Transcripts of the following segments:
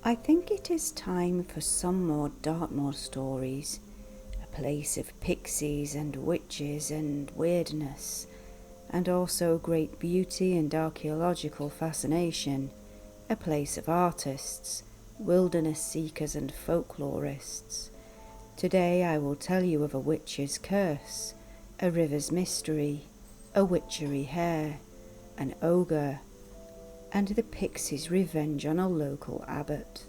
I think it is time for some more Dartmoor stories, a place of pixies and witches and weirdness, and also great beauty and archaeological fascination, a place of artists, wilderness seekers and folklorists. Today I will tell you of a witch's curse, a river's mystery, a witchery hare, an ogre, and the Pixies' revenge on a local abbot.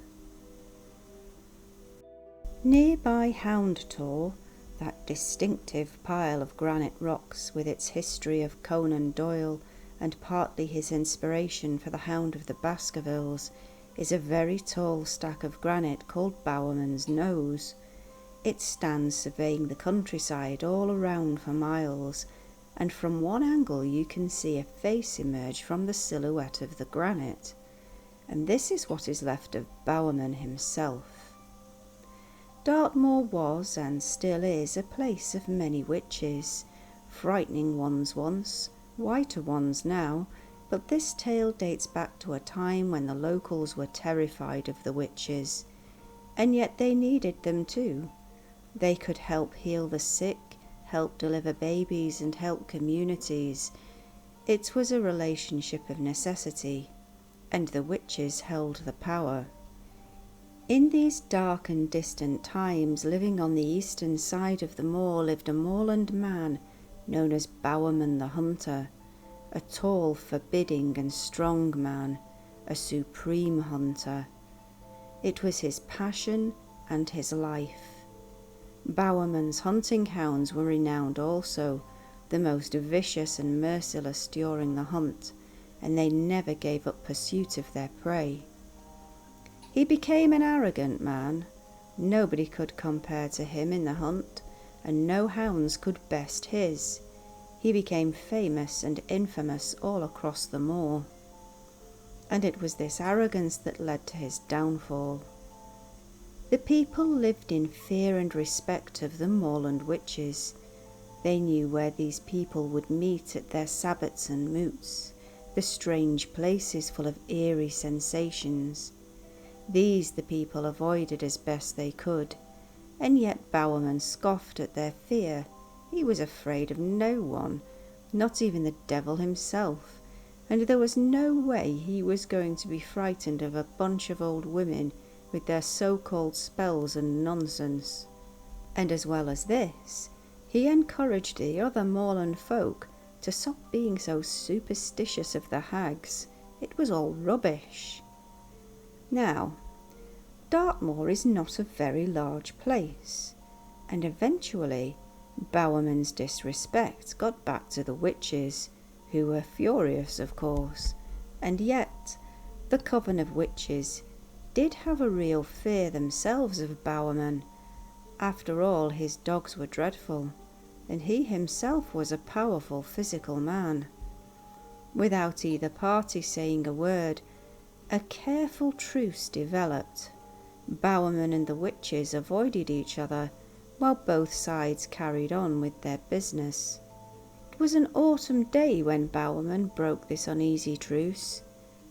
Nearby Houndtor, that distinctive pile of granite rocks with its history of Conan Doyle and partly his inspiration for the Hound of the Baskervilles, is a very tall stack of granite called Bowmans Nose. It stands surveying the countryside all around for miles, and from one angle you can see a face emerge from the silhouette of the granite, and this is what is left of Bowman himself. Dartmoor was and still is a place of many witches, frightening ones once, whiter ones now, but this tale dates back to a time when the locals were terrified of the witches, and yet they needed them too. They could help heal the sick, help deliver babies and help communities. It was a relationship of necessity, and the witches held the power. In these dark and distant times, living on the eastern side of the moor lived a moorland man known as Bowman the Hunter, a tall, forbidding and strong man, a supreme hunter. It was his passion and his life. Bowman's hunting hounds were renowned also, the most vicious and merciless during the hunt, and they never gave up pursuit of their prey. He became an arrogant man. Nobody could compare to him in the hunt, and no hounds could best his. He became famous and infamous all across the moor, and it was this arrogance that led to his downfall. The people lived in fear and respect of the moorland witches. They knew where these people would meet at their sabbats and moots, the strange places full of eerie sensations. These the people avoided as best they could, and yet Bowman scoffed at their fear. He was afraid of no one, not even the devil himself, and there was no way he was going to be frightened of a bunch of old women with their so-called spells and nonsense. And as well as this, he encouraged the other moorland folk to stop being so superstitious of the hags. It was all rubbish. Now, Dartmoor is not a very large place, and eventually Bowman's disrespect got back to the witches, who were furious, of course, and yet the coven of witches did have a real fear themselves of Bowman. After all, his dogs were dreadful, and he himself was a powerful physical man. Without either party saying a word, a careful truce developed. Bowman and the witches avoided each other, while both sides carried on with their business. It was an autumn day when Bowman broke this uneasy truce.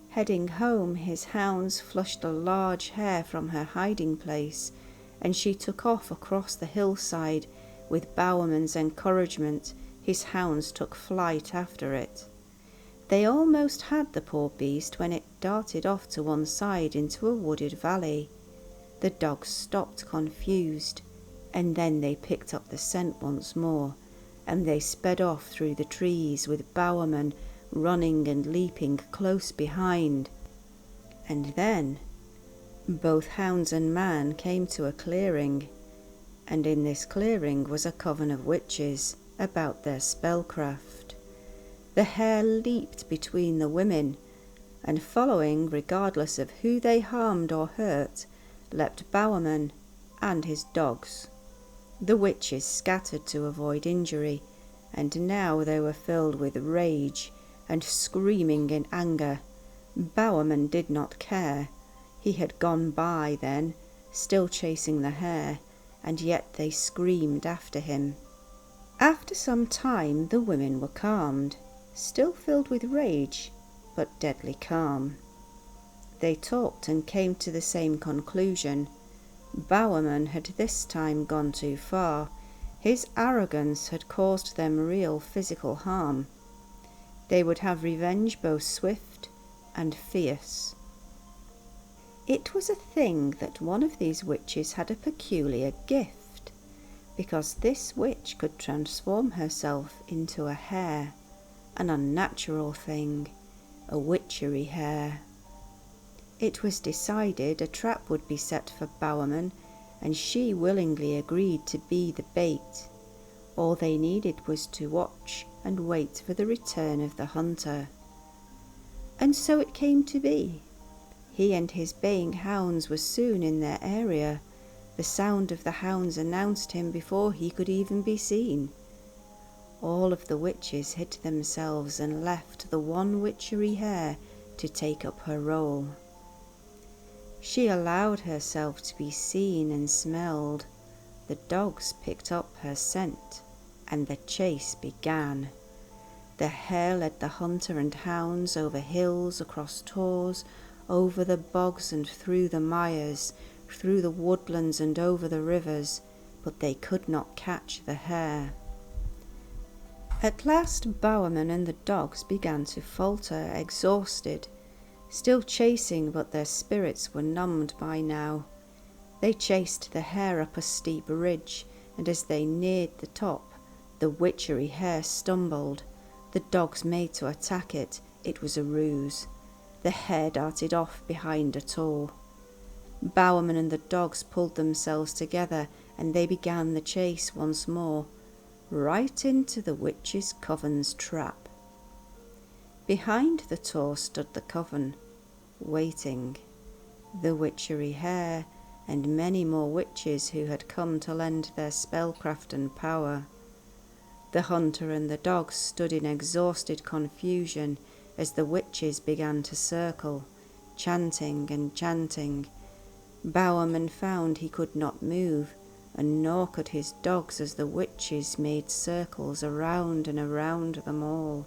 Heading home, his hounds flushed a large hare from her hiding place, and she took off across the hillside. With Bowman's encouragement, his hounds took flight after it. They almost had the poor beast when it darted off to one side into a wooded valley. The dogs stopped confused, and then they picked up the scent once more, and they sped off through the trees with Bowman running and leaping close behind. And then both hounds and man came to a clearing, and in this clearing was a coven of witches about their spellcraft. The hare leaped between the women, and following, regardless of who they harmed or hurt, leapt Bowman and his dogs. The witches scattered to avoid injury, and now they were filled with rage and screaming in anger. Bowman did not care. He had gone by then, still chasing the hare, and yet they screamed after him. After some time the women were calmed, still filled with rage, but deadly calm. They talked and came to the same conclusion. Bowman had this time gone too far. His arrogance had caused them real physical harm. They would have revenge both swift and fierce. It was a thing that one of these witches had a peculiar gift, because this witch could transform herself into a hare, an unnatural thing, a witchery hare. It was decided a trap would be set for Bowman, and she willingly agreed to be the bait. All they needed was to watch and wait for the return of the hunter. And so it came to be. He and his baying hounds were soon in their area. The sound of the hounds announced him before he could even be seen. All of the witches hid themselves and left the one witchery hare to take up her role. She allowed herself to be seen and smelled. The dogs picked up her scent, and the chase began. The hare led the hunter and hounds over hills, across tors, over the bogs and through the mires, through the woodlands and over the rivers, but they could not catch the hare. At last Bowman and the dogs began to falter, exhausted, still chasing, but their spirits were numbed by now. They chased the hare up a steep ridge, and as they neared the top, the witchery hare stumbled. The dogs made to attack it. It was a ruse. The hare darted off behind a tor. Bowman and the dogs pulled themselves together, and they began the chase once more, right into the witch's coven's trap. Behind the tor stood the coven, waiting. The witchery hare and many more witches who had come to lend their spellcraft and power. The hunter and the dogs stood in exhausted confusion as the witches began to circle, chanting and chanting. Bowman found he could not move, and nor could his dogs, as the witches made circles around and around them all.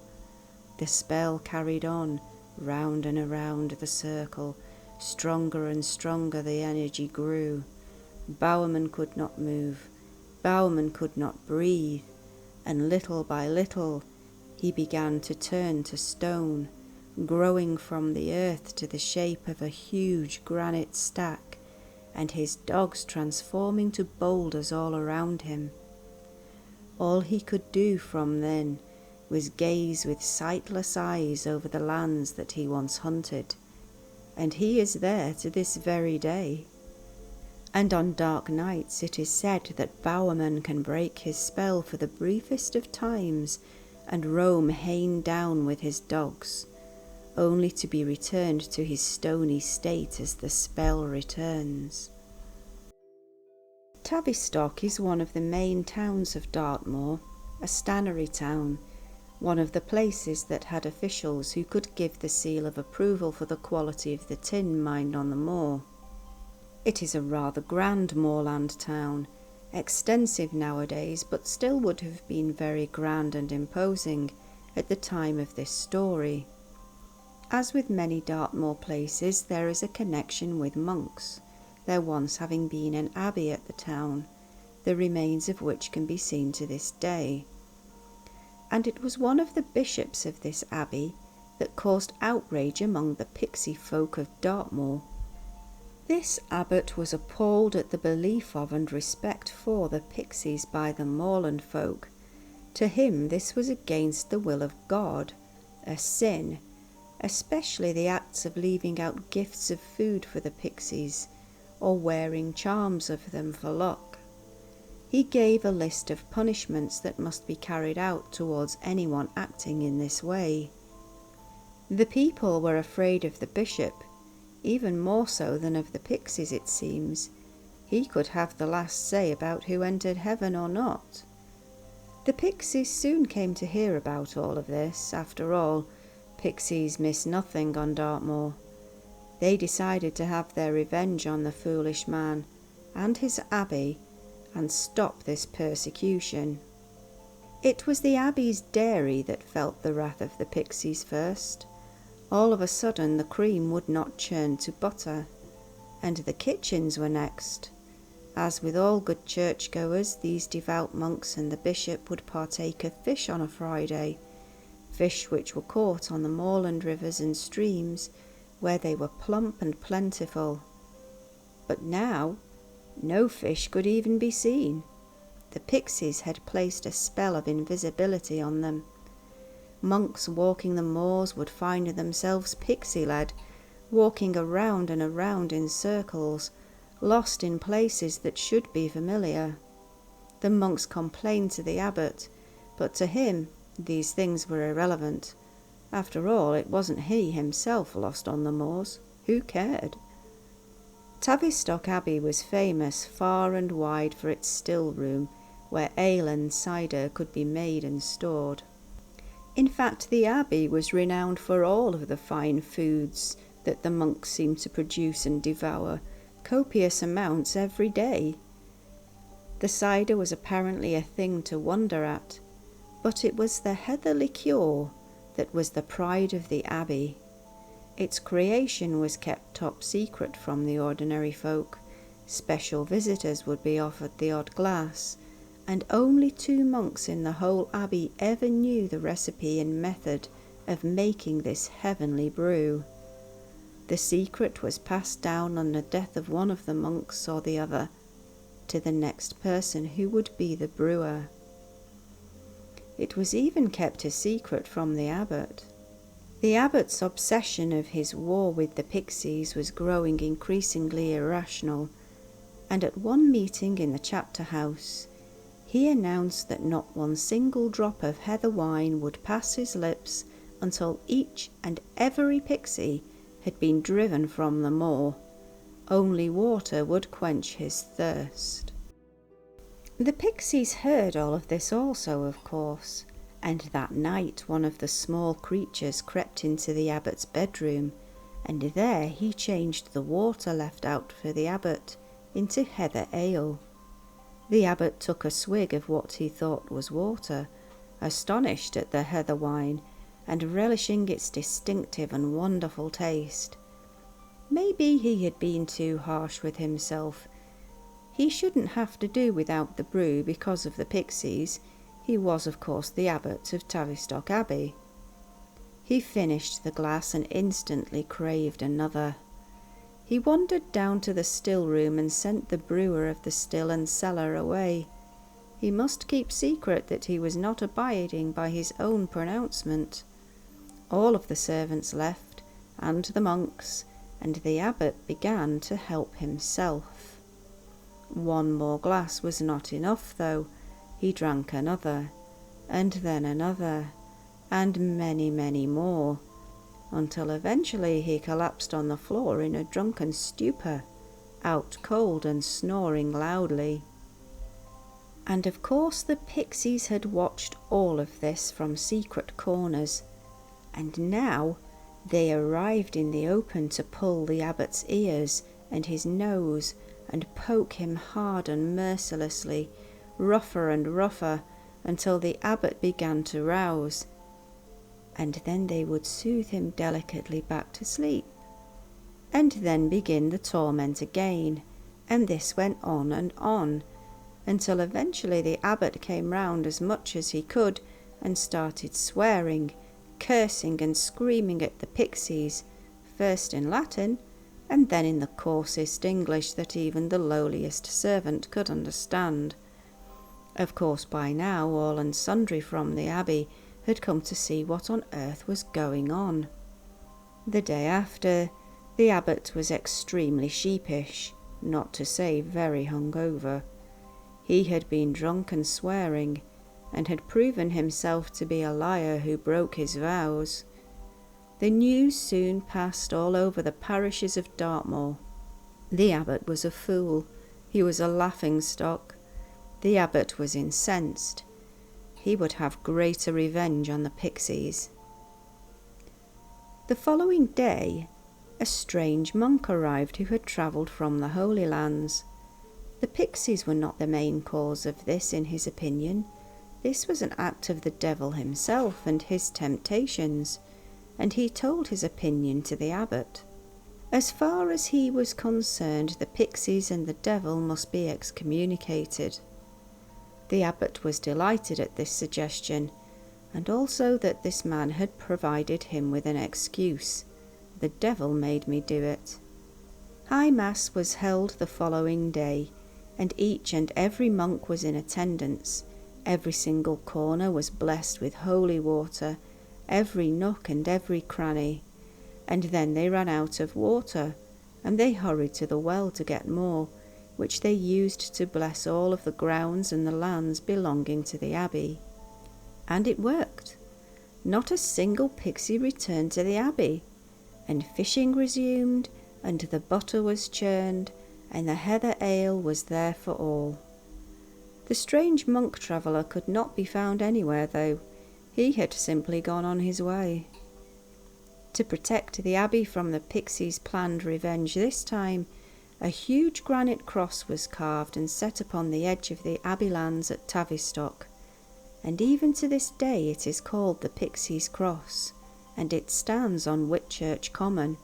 The spell carried on, round and around the circle. Stronger and stronger the energy grew. Bowman could not move. Bowman could not breathe. And little by little he began to turn to stone, growing from the earth to the shape of a huge granite stack, and his dogs transforming to boulders all around him. All he could do from then was gaze with sightless eyes over the lands that he once hunted, and he is there to this very day. And on dark nights it is said that Bowman can break his spell for the briefest of times and roam Hain down with his dogs, only to be returned to his stony state as the spell returns. Tavistock is one of the main towns of Dartmoor, a stannery town, one of the places that had officials who could give the seal of approval for the quality of the tin mined on the moor. It is a rather grand moorland town, extensive nowadays, but still would have been very grand and imposing at the time of this story. As with many Dartmoor places, there is a connection with monks, there once having been an abbey at the town, the remains of which can be seen to this day. And it was one of the bishops of this abbey that caused outrage among the Pixie folk of Dartmoor. This abbot was appalled at the belief of and respect for the Pixies by the moorland folk. To him this was against the will of God, a sin, especially the acts of leaving out gifts of food for the Pixies, or wearing charms of them for luck. He gave a list of punishments that must be carried out towards anyone acting in this way. The people were afraid of the bishop, even more so than of the Pixies, it seems. He could have the last say about who entered heaven or not. The Pixies soon came to hear about all of this. After all, Pixies miss nothing on Dartmoor. They decided to have their revenge on the foolish man and his abbey and stop this persecution. It was the abbey's dairy that felt the wrath of the Pixies first. All of a sudden the cream would not churn to butter, and the kitchens were next. As with all good churchgoers, these devout monks and the bishop would partake of fish on a Friday, fish which were caught on the moorland rivers and streams, where they were plump and plentiful. But now, no fish could even be seen. The Pixies had placed a spell of invisibility on them. Monks walking the moors would find themselves pixie-led, walking around and around in circles, lost in places that should be familiar. The monks complained to the abbot, but to him these things were irrelevant. After all, it wasn't he himself lost on the moors. Who cared? Tavistock Abbey was famous far and wide for its still room, where ale and cider could be made and stored. In fact, the abbey was renowned for all of the fine foods that the monks seemed to produce and devour, copious amounts every day. The cider was apparently a thing to wonder at, but it was the heather liqueur that was the pride of the abbey. Its creation was kept top secret from the ordinary folk. Special visitors would be offered the odd glass, and only 2 monks in the whole abbey ever knew the recipe and method of making this heavenly brew. The secret was passed down on the death of one of the monks or the other to the next person who would be the brewer. It was even kept a secret from the abbot. The abbot's obsession of his war with the Pixies was growing increasingly irrational, and at one meeting in the chapter house, he announced that not one single drop of heather wine would pass his lips until each and every Pixie had been driven from the moor. Only water would quench his thirst. The Pixies heard all of this also, of course, and that night one of the small creatures crept into the abbot's bedroom, and there he changed the water left out for the abbot into heather ale. The abbot took a swig of what he thought was water, astonished at the heather wine, and relishing its distinctive and wonderful taste. Maybe he had been too harsh with himself. He shouldn't have to do without the brew because of the Pixies. He was, of course, the abbot of Tavistock Abbey. He finished the glass and instantly craved another. He wandered down to the still room and sent the brewer of the still and cellar away. He must keep secret that he was not abiding by his own pronouncement. All of the servants left, and the monks, and the abbot began to help himself. One more glass was not enough, though. He drank another, and then another, and many, many more, until eventually he collapsed on the floor in a drunken stupor, out cold and snoring loudly. And of course the Pixies had watched all of this from secret corners, and now they arrived in the open to pull the abbot's ears and his nose and poke him hard and mercilessly, rougher and rougher, until the abbot began to rouse, and then they would soothe him delicately back to sleep, and then begin the torment again, and this went on, until eventually the abbot came round as much as he could and started swearing, cursing and screaming at the Pixies, first in Latin, and then in the coarsest English that even the lowliest servant could understand. Of course, by now all and sundry from the abbey had come to see what on earth was going on. The day after, the abbot was extremely sheepish, not to say very hungover. He had been drunk and swearing, and had proven himself to be a liar who broke his vows. The news soon passed all over the parishes of Dartmoor. The abbot was a fool. He was a laughing-stock. The abbot was incensed. He would have greater revenge on the Pixies. The following day, a strange monk arrived who had travelled from the Holy Lands. The Pixies were not the main cause of this, in his opinion. This was an act of the devil himself and his temptations. and he told his opinion to the abbot. As far as he was concerned, the Pixies and the devil must be excommunicated. The abbot was delighted at this suggestion, and also that this man had provided him with an excuse. The devil made me do it. High Mass was held the following day, and each and every monk was in attendance. Every single corner was blessed with holy water, every nook and every cranny. And then they ran out of water, and they hurried to the well to get more, which they used to bless all of the grounds and the lands belonging to the abbey. And it worked. Not a single pixie returned to the abbey, and fishing resumed, and the butter was churned, and the heather ale was there for all. The strange monk traveller could not be found anywhere, though. He had simply gone on his way. To protect the abbey from the Pixies' planned revenge this time, a huge granite cross was carved and set upon the edge of the abbey lands at Tavistock, and even to this day it is called the Pixies' Cross, and it stands on Whitchurch Common,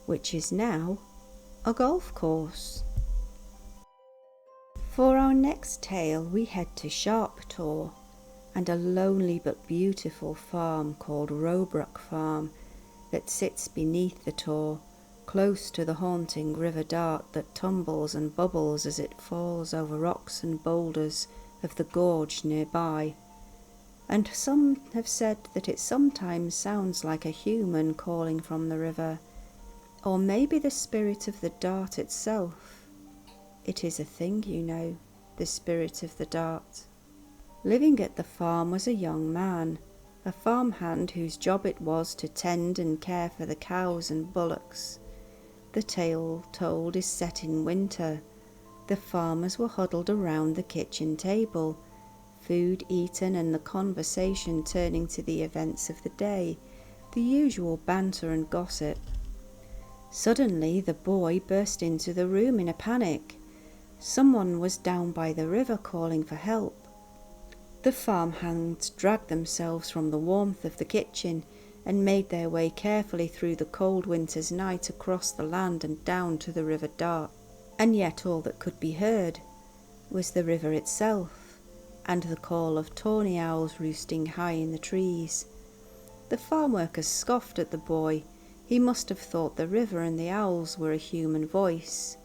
which is now a golf course. For our next tale we head to Sharptor, and a lonely but beautiful farm called Robr Farm that sits beneath the Tor, close to the haunting River Dart that tumbles and bubbles as it falls over rocks and boulders of the gorge nearby. And some have said that it sometimes sounds like a human calling from the river, or maybe the spirit of the Dart itself. It is a thing, you know, the spirit of the Dart. Living at the farm was a young man, a farmhand whose job it was to tend and care for the cows and bullocks. The tale told is set in winter. The farmers were huddled around the kitchen table, food eaten and the conversation turning to the events of the day, the usual banter and gossip. Suddenly the boy burst into the room in a panic. Someone was down by the river calling for help. The farmhands dragged themselves from the warmth of the kitchen and made their way carefully through the cold winter's night across the land and down to the River Dart. And yet all that could be heard was the river itself, and the call of tawny owls roosting high in the trees. The farm workers scoffed at the boy. He must have thought the river and the owls were a human voice.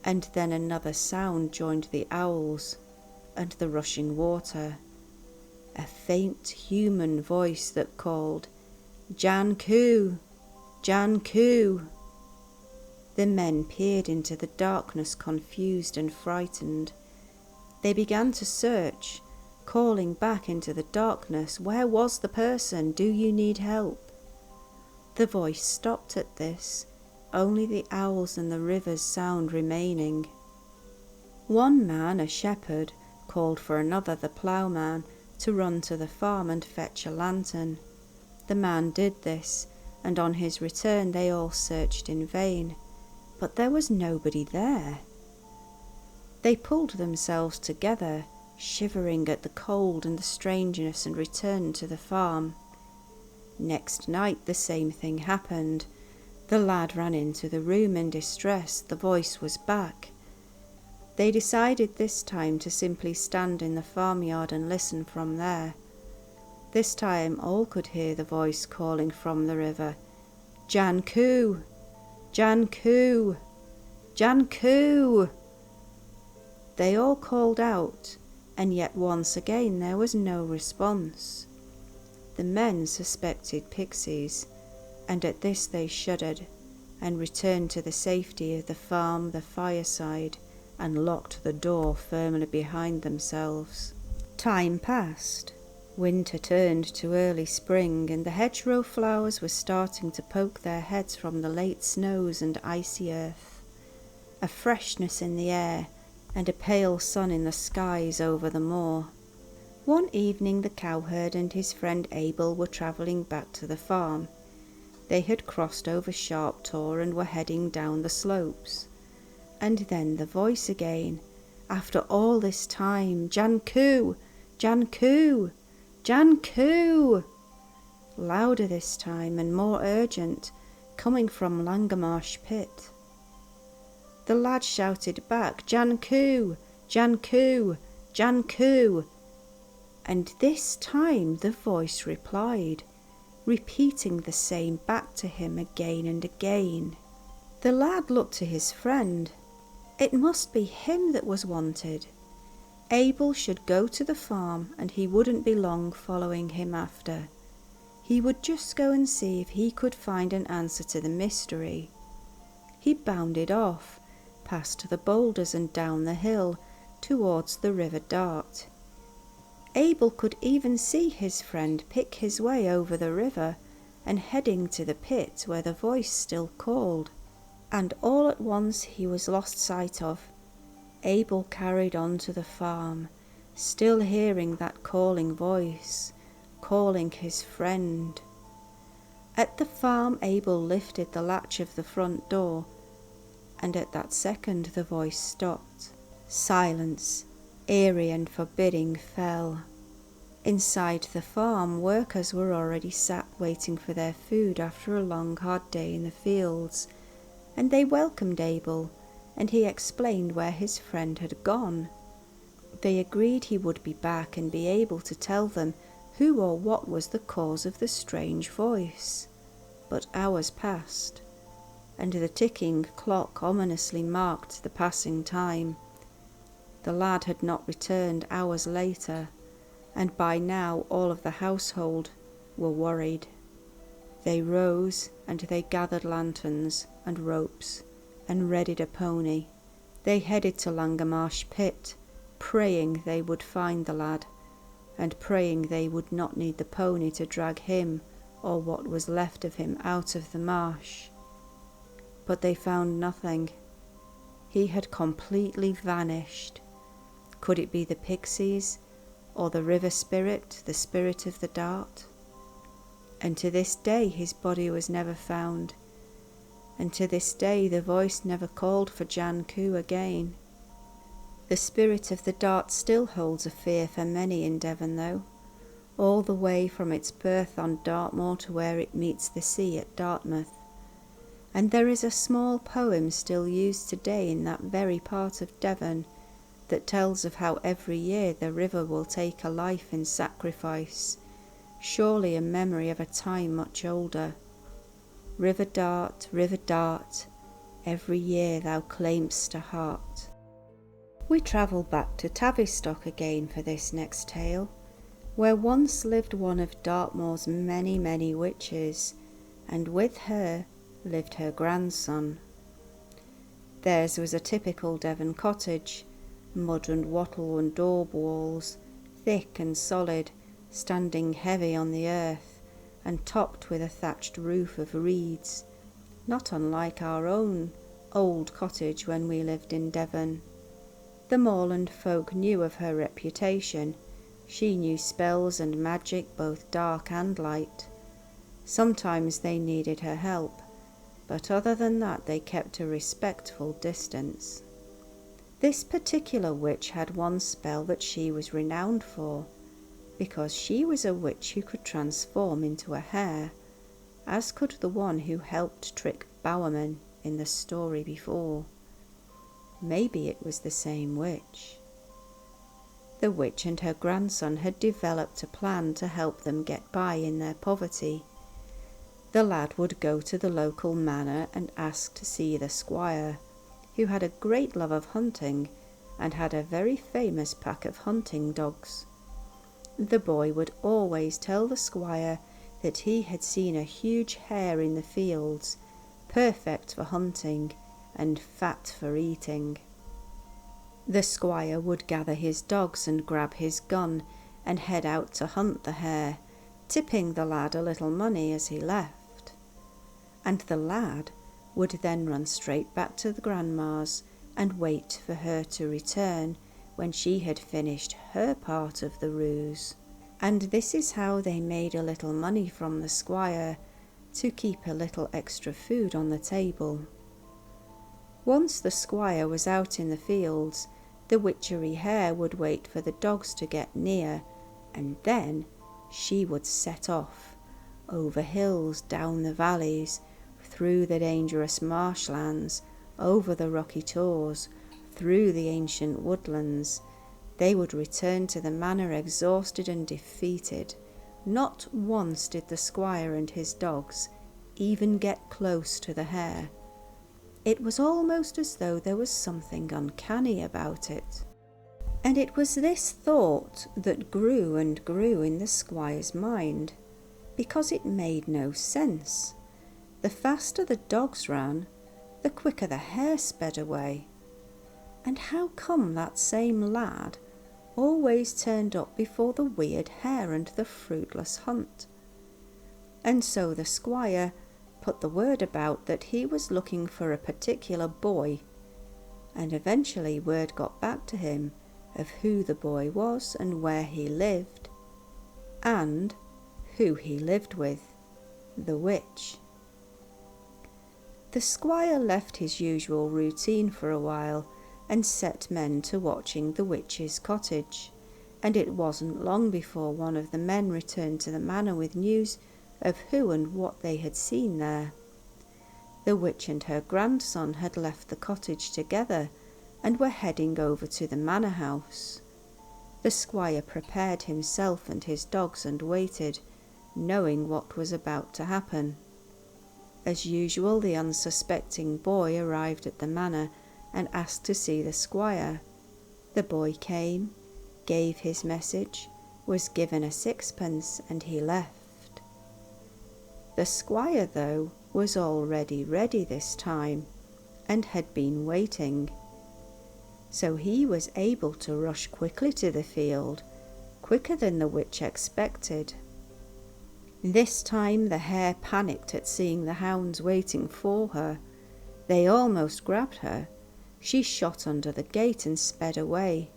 And then another sound joined the owls and the rushing water. A faint human voice that called, "Jan Coo! Jan Coo!" The men peered into the darkness, confused and frightened. They began to search, calling back into the darkness, "Where was the person? Do you need help?" The voice stopped at this, only the owls and the river's sound remaining. One man, a shepherd, called for another, the ploughman, to run to the farm and fetch a lantern. The man did this, and on his return they all searched in vain, but there was nobody there. They pulled themselves together, shivering at the cold and the strangeness, and returned to the farm. Next night the same thing happened. The lad ran into the room in distress. The voice was back. They decided this time to simply stand in the farmyard and listen from there. This time all could hear the voice calling from the river, "Jan Coo! Jan Coo! Jan Coo!" They all called out, and yet once again there was no response. The men suspected Pixies, and at this they shuddered, and returned to the safety of the farm, the fireside, and locked the door firmly behind themselves. Time passed. Winter turned to early spring, and the hedgerow flowers were starting to poke their heads from the late snows and icy earth. A freshness in the air, and a pale sun in the skies over the moor. One evening the cowherd and his friend Abel were travelling back to the farm. They had crossed over Sharptor and were heading down the slopes. And then the voice again, after all this time, "Jan Coo! Jan Coo! Jan Coo!" louder this time and more urgent, coming from Langamarsh pit. The lad shouted back, "Jan Coo! Jan Coo! Jan Coo!" And this time the voice replied, repeating the same back to him again and again. The lad looked to his friend. It must be him that was wanted. Abel should go to the farm and he wouldn't be long following him after. He would just go and see if he could find an answer to the mystery. He bounded off, past the boulders and down the hill, towards the River Dart. Abel could even see his friend pick his way over the river and heading to the pit where the voice still called, and all at once he was lost sight of. Abel carried on to the farm, still hearing that calling voice, calling his friend. At the farm Abel lifted the latch of the front door, and at that second the voice stopped. Silence, eerie and forbidding, fell. Inside the farm, workers were already sat waiting for their food after a long hard day in the fields, and they welcomed Abel, and he explained where his friend had gone. They agreed he would be back and be able to tell them who or what was the cause of the strange voice. But hours passed, and the ticking clock ominously marked the passing time. The lad had not returned hours later, and by now all of the household were worried. They rose and they gathered lanterns and ropes and readied a pony. They headed to Langamarsh pit, praying they would find the lad, and praying they would not need the pony to drag him or what was left of him out of the marsh. But they found nothing. He had completely vanished. Could it be the Pixies, or the river spirit, the spirit of the Dart? And to this day his body was never found, and to this day the voice never called for Jan Coo again. The spirit of the Dart still holds a fear for many in Devon though, all the way from its birth on Dartmoor to where it meets the sea at Dartmouth. And there is a small poem still used today in that very part of Devon that tells of how every year the river will take a life in sacrifice, surely a memory of a time much older. River Dart, every year thou claim'st a heart. We travel back to Tavistock again for this next tale, where once lived one of Dartmoor's many, many witches, and with her lived her grandson. Theirs was a typical Devon cottage, mud and wattle and daub walls, thick and solid, standing heavy on the earth, and topped with a thatched roof of reeds, not unlike our own old cottage when we lived in Devon. The moorland folk knew of her reputation. She knew spells and magic, both dark and light. Sometimes they needed her help, but other than that they kept a respectful distance. This particular witch had one spell that she was renowned for, because she was a witch who could transform into a hare, as could the one who helped trick Bowman in the story before. Maybe it was the same witch. The witch and her grandson had developed a plan to help them get by in their poverty. The lad would go to the local manor and ask to see the squire, who had a great love of hunting and had a very famous pack of hunting dogs. The boy would always tell the squire that he had seen a huge hare in the fields, perfect for hunting and fat for eating. The squire would gather his dogs and grab his gun and head out to hunt the hare, tipping the lad a little money as he left. And the lad would then run straight back to the grandma's and wait for her to return when she had finished her part of the ruse. And this is how they made a little money from the squire to keep a little extra food on the table. Once the squire was out in the fields, the witchery hare would wait for the dogs to get near, and then she would set off, over hills, down the valleys, through the dangerous marshlands, over the rocky tors, through the ancient woodlands. They would return to the manor exhausted and defeated. Not once did the squire and his dogs even get close to the hare. It was almost as though there was something uncanny about it. And it was this thought that grew and grew in the squire's mind, because it made no sense. The faster the dogs ran, the quicker the hare sped away. And how come that same lad always turned up before the weird hare and the fruitless hunt? And so the squire put the word about that he was looking for a particular boy, and eventually word got back to him of who the boy was and where he lived, and who he lived with, the witch. The squire left his usual routine for a while and set men to watching the witch's cottage, and it wasn't long before one of the men returned to the manor with news of who and what they had seen there. The witch and her grandson had left the cottage together and were heading over to the manor house. The squire prepared himself and his dogs and waited, knowing what was about to happen. As usual, the unsuspecting boy arrived at the manor and asked to see the squire. The boy came, gave his message, was given a sixpence, and he left. The squire, though, was already ready this time, and had been waiting. So he was able to rush quickly to the field, quicker than the witch expected. This time the hare panicked at seeing the hounds waiting for her. They almost grabbed her. She shot under the gate and sped away.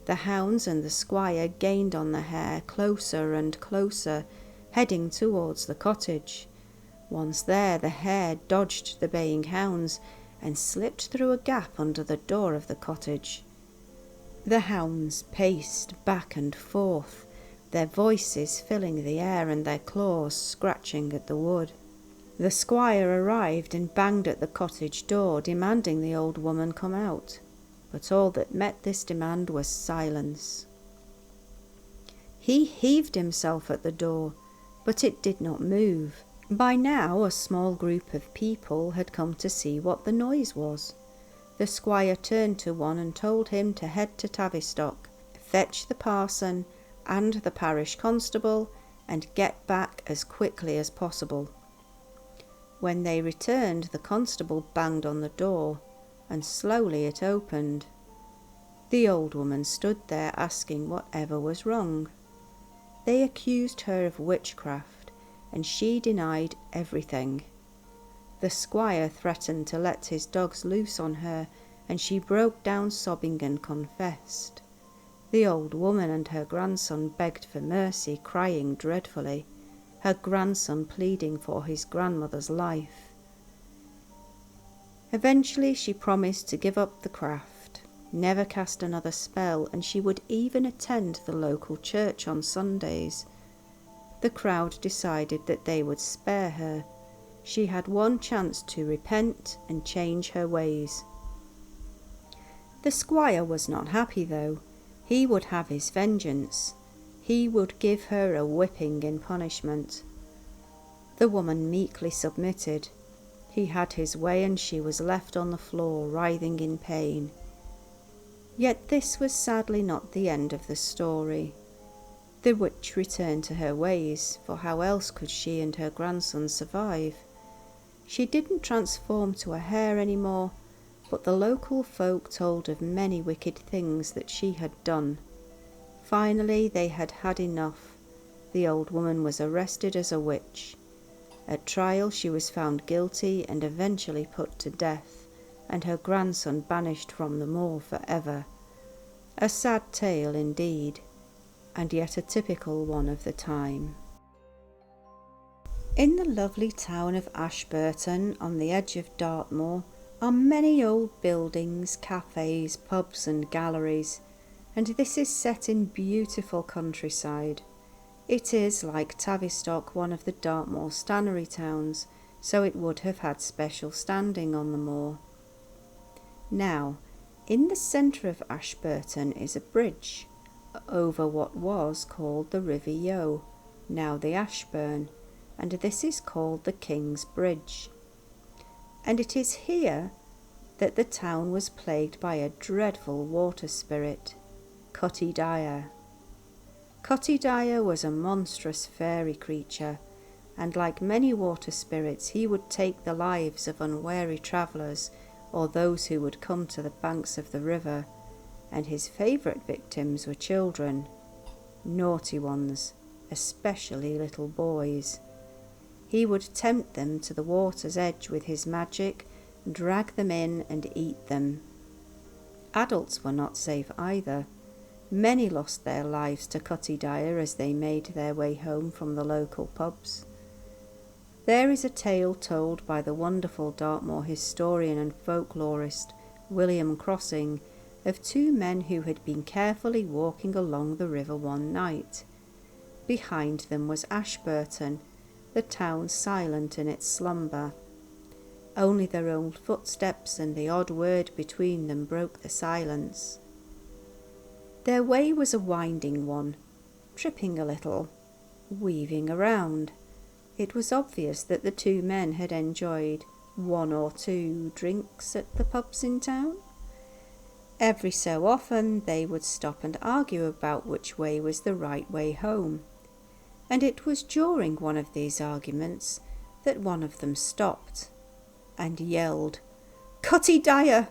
The hounds and the squire gained on the hare closer and closer, heading towards the cottage. Once there, the hare dodged the baying hounds and slipped through a gap under the door of the cottage. The hounds paced back and forth, their voices filling the air and their claws scratching at the wood. The squire arrived and banged at the cottage door, demanding the old woman come out, but all that met this demand was silence. He heaved himself at the door, but it did not move. By now a small group of people had come to see what the noise was. The squire turned to one and told him to head to Tavistock, fetch the parson and the parish constable, and get back as quickly as possible. When they returned, the constable banged on the door, and slowly it opened. The old woman stood there asking whatever was wrong. They accused her of witchcraft, and she denied everything. The squire threatened to let his dogs loose on her, and she broke down sobbing and confessed. The old woman and her grandson begged for mercy, crying dreadfully, her grandson pleading for his grandmother's life. Eventually she promised to give up the craft, never cast another spell, and she would even attend the local church on Sundays. The crowd decided that they would spare her. She had one chance to repent and change her ways. The squire was not happy, though. He would have his vengeance. He would give her a whipping in punishment. The woman meekly submitted. He had his way, and she was left on the floor, writhing in pain. Yet this was sadly not the end of the story. The witch returned to her ways, for how else could she and her grandson survive? She didn't transform to a hare anymore, but the local folk told of many wicked things that she had done. Finally, they had had enough. The old woman was arrested as a witch. At trial, she was found guilty and eventually put to death, and her grandson banished from the moor forever. A sad tale indeed, and yet a typical one of the time. In the lovely town of Ashburton, on the edge of Dartmoor, are many old buildings, cafes, pubs and galleries, and this is set in beautiful countryside. It is, like Tavistock, one of the Dartmoor stannery towns, so it would have had special standing on the moor. Now, in the centre of Ashburton is a bridge over what was called the River Yeo, now the Ashburn, and this is called the King's Bridge. And it is here that the town was plagued by a dreadful water spirit, Cutty Dyer. Cutty Dyer was a monstrous fairy creature, and like many water spirits he would take the lives of unwary travellers or those who would come to the banks of the river, and his favourite victims were children, naughty ones, especially little boys. He would tempt them to the water's edge with his magic, drag them in and eat them. Adults were not safe either. Many lost their lives to Cutty Dyer as they made their way home from the local pubs. There is a tale told by the wonderful Dartmoor historian and folklorist William Crossing of two men who had been carefully walking along the river one night. Behind them was Ashburton, the town silent in its slumber. Only their own footsteps and the odd word between them broke the silence. Their way was a winding one, tripping a little, weaving around. It was obvious that the two men had enjoyed one or two drinks at the pubs in town. Every so often they would stop and argue about which way was the right way home, and it was during one of these arguments that one of them stopped and yelled, "Cutty Dyer!"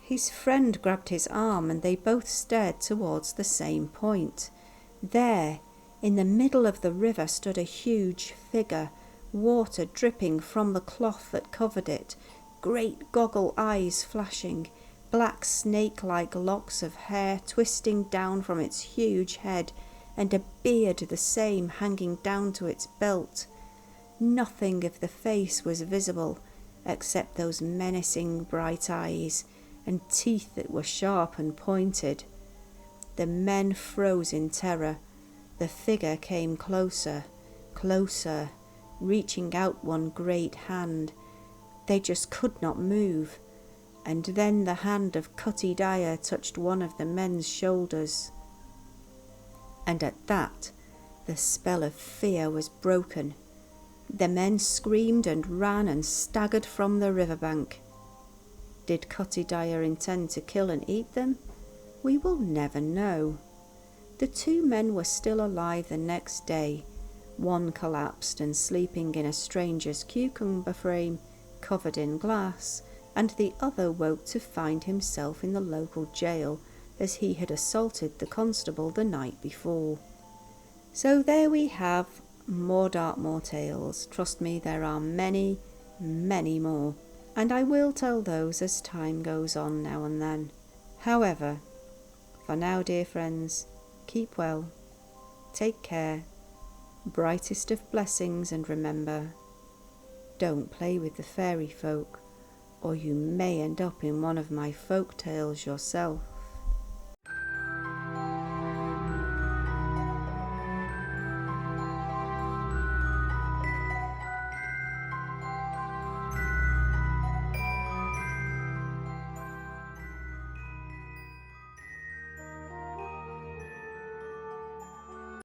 His friend grabbed his arm and they both stared towards the same point. There, in the middle of the river, stood a huge figure, water dripping from the cloth that covered it, great goggle eyes flashing, black snake-like locks of hair twisting down from its huge head, and a beard the same hanging down to its belt. Nothing of the face was visible except those menacing bright eyes and teeth that were sharp and pointed. The men froze in terror. The figure came closer, closer, reaching out one great hand. They just could not move, and then the hand of Cutty Dyer touched one of the men's shoulders. And at that, the spell of fear was broken. The men screamed and ran and staggered from the riverbank. Did Cutty Dyer intend to kill and eat them? We will never know. The two men were still alive the next day. One collapsed and sleeping in a stranger's cucumber frame, covered in glass, and the other woke to find himself in the local jail as he had assaulted the constable the night before. So there we have more Dartmoor tales. Trust me, there are many, many more, and I will tell those as time goes on now and then. However, for now, dear friends, keep well, take care, brightest of blessings, and remember, don't play with the fairy folk, or you may end up in one of my folk tales yourself.